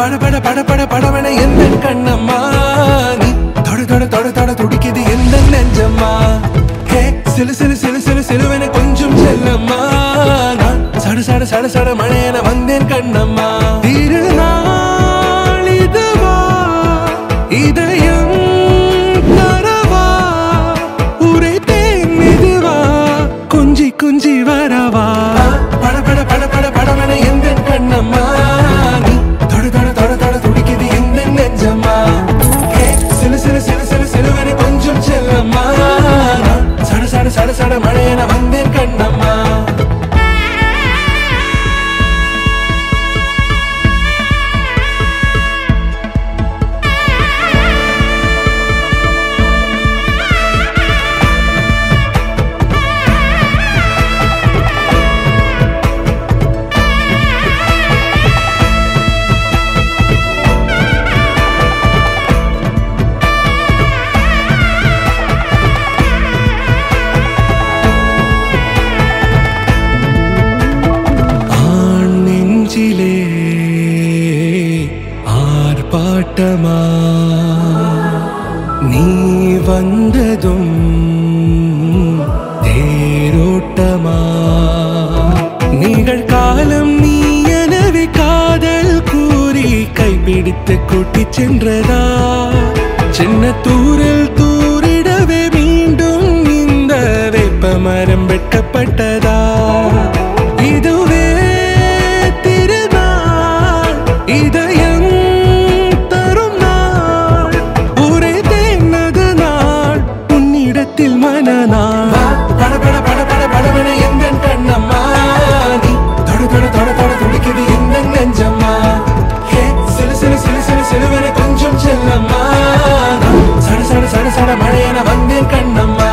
பட பட பட பட படவன எந்த கண்ணம்மா நீ தொட தொட தொட தொட துடிக்குது எந்த நெஞ்சம்மா ஹே சிலு சிலு சிலு சிலு சிலுவன கொஞ்சம் செல்லம்மா நான் சட சட சட சட மழையன வந்தேன் கண்ணம்மா திருநாள் இதுவா இதயம் தரவா உரைத்தேன் மெதுவா கொஞ்சி கொஞ்சி வரவா பட பட பட பட படவன எந்த கண்ணம்மா நீ தொட தொட தொட தொட துடிக்குது எந்த நெஞ்சம்மா ஹே சிலு சிலு சிலு சிலு சிலுவன கொஞ்சம் செல்லம்மா நான் சட சட சட சட மழையன வந்தேன் கண்ணம்மா ஆர்ப்பாட்டமா நீ வந்ததும் தேரோட்டமா நிகழ்காலம் நீ எனவே காதல் கூறி கைப்பிடித்து கூட்டிச் சென்றதா சின்ன தூரில் தூரிடவே மீண்டும் இந்த வேப்ப மரம் வெட்டப்பட்டதா இதுவே திருநாள் இதயம் தரும் நாள் உரைத்தேனது நாள் உன்னிடத்தில் மனநாள் பட பட பட பட படவன எந்த கண்ணம்மா நீ தொட தொட தொட தொட துடிக்குது எந்த நெஞ்சம்மா ஹே சிலு சிலு சிலு சிலு சிலுவன கொஞ்சம் செல்லம்மா சட சட சட சட மழையன வந்தேன் கண்ணம்மா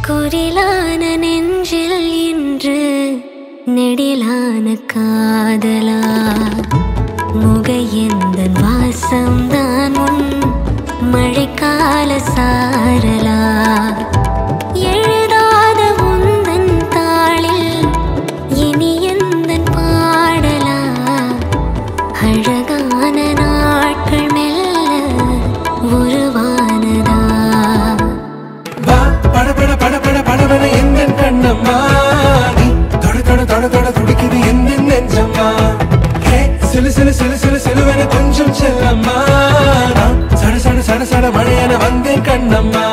குரிலான நெஞ்சில் இன்று நெடிலான காதலா முகையெந்தன் வாசம்தான் உன் மழைக்கால சாரலா எழுதாத உந்தன் தாளில் இனி எந்தன் பாடலா அழகான நாட்கள் மெல்ல உருவானதா பட பட பட பட படவன எந்த கண்ணம்மா நீ தொட தொட தொட தொட துடிக்குது எந்த நெஞ்சம்மா ஹே சிலு சிலு சிலு சிலு சிலுவன கொஞ்சம் செல்லம்மா நான் சட சட சட சட மழையன வந்தேன் கண்ணம்மா